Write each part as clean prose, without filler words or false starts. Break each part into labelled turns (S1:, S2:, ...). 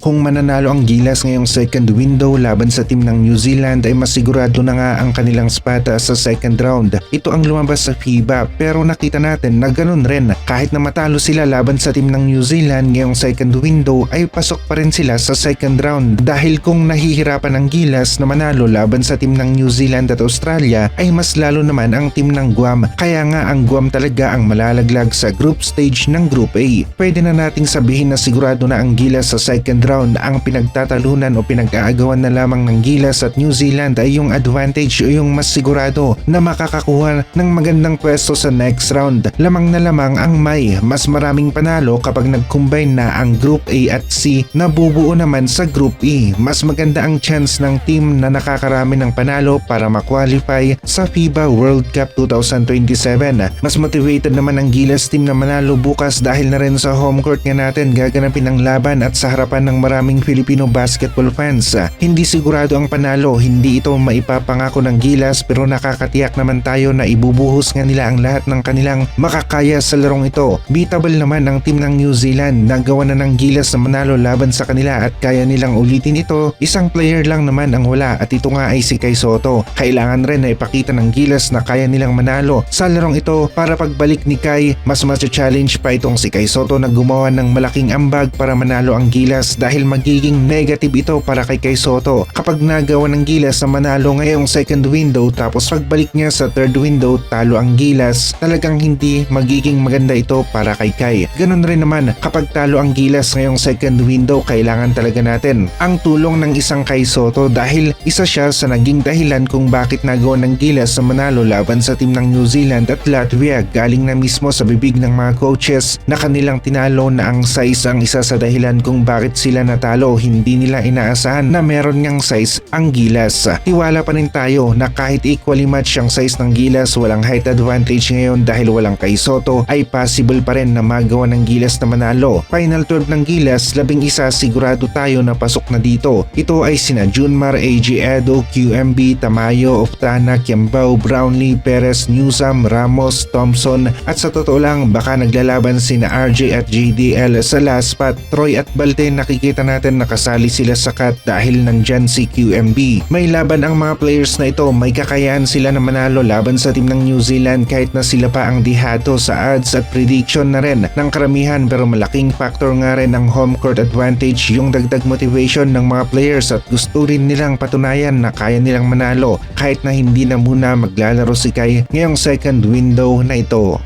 S1: Kung mananalo ang Gilas ngayong second window laban sa team ng New Zealand ay masigurado na nga ang kanilang spot sa second round. Ito ang lumabas sa FIBA pero nakita natin na ganun rin. Kahit na matalo sila laban sa team ng New Zealand ngayong second window ay pasok pa rin sila sa second round. Dahil kung nahihirapan ang Gilas na manalo laban sa team ng New Zealand at Australia ay mas lalo naman ang team ng Guam. Kaya nga ang Guam talaga ang malalaglag sa group stage ng Group A. Pwede na nating sabihin na sigurado na ang Gilas sa second round. Ang pinagtatalunan o pinag-aagawan na lamang ng Gilas at New Zealand ay yung advantage o yung mas sigurado na makakakuha ng magandang pwesto sa next round. Lamang na lamang ang may mas maraming panalo kapag nag-combine na ang Group A at C na bubuo naman sa Group E. Mas maganda ang chance ng team na nakakarami ng panalo para ma-qualify sa FIBA World Cup 2027. Mas motivated naman ang Gilas team na manalo bukas dahil na rin sa home court nga natin gaganapin ang laban at sa harapan ng maraming Filipino basketball fans. Hindi sigurado ang panalo, hindi ito maipapangako ng Gilas pero nakakatiyak naman tayo na ibubuhos nga nila ang lahat ng kanilang makakaya sa larong ito. Beatable naman ang team ng New Zealand, nagawa na ng Gilas na manalo laban sa kanila at kaya nilang ulitin ito. Isang player lang naman ang wala at ito nga ay si Kai Sotto. Kailangan rin na ipakita ng Gilas na kaya nilang manalo sa larong ito para pagbalik ni Kai, mas challenge pa itong si Kai Sotto na gumawa ng malaking ambag para manalo ang Gilas dahil magiging negative ito para kay Kai Sotto. Kapag nagawa ng Gilas na manalo ngayong second window tapos pagbalik niya sa third window talo ang Gilas, talagang hindi magiging maganda ito para kay Kai. Ganun rin naman kapag talo ang Gilas ngayong second window, kailangan talaga natin ang tulong ng isang Kai Sotto dahil isa siya sa naging dahilan kung bakit nagawa ng Gilas na manalo laban sa team ng New Zealand at Latvia. Galing na mismo sa bibig ng mga coaches na kanilang tinalo na ang size ang isa sa dahilan kung bakit sila natalo. Hindi nila inaasahan na meron ngang size ang Gilas. Tiwala pa rin tayo na kahit equally match ang size ng Gilas, walang height advantage ngayon dahil walang Kai Sotto, ay possible pa rin na magawa ng Gilas na manalo. Final 12 ng Gilas, 11 sigurado tayo na pasok na dito. Ito ay sina Junmar, AG Edo, QMB, Tamayo, Oftana, Kiambao, Brownlee, Perez, Newsam, Ramos, Thompson at sa totoo lang baka naglalaban sina RJ at JDL sa last spot. Troy at Balte nakikita natin nakasali sila sa cut dahil nandyan si QMB. May laban ang mga players na ito, may kakayahan sila na manalo laban sa team ng New Zealand kahit na sila pa ang dihado sa odds at prediction na rin ng karamihan, pero malaking factor nga rin ang home court advantage, yung dagdag motivation ng mga players at gusto rin nilang patunayan na kaya nilang manalo kahit na hindi na muna maglalaro si Kai ngayong second window na ito.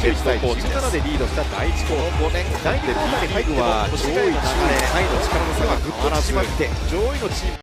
S2: 31対17でリードした第1クォーター、5年第2クォーターに入っても上位チームタイの力の差がぐっと縮まって上位のチーム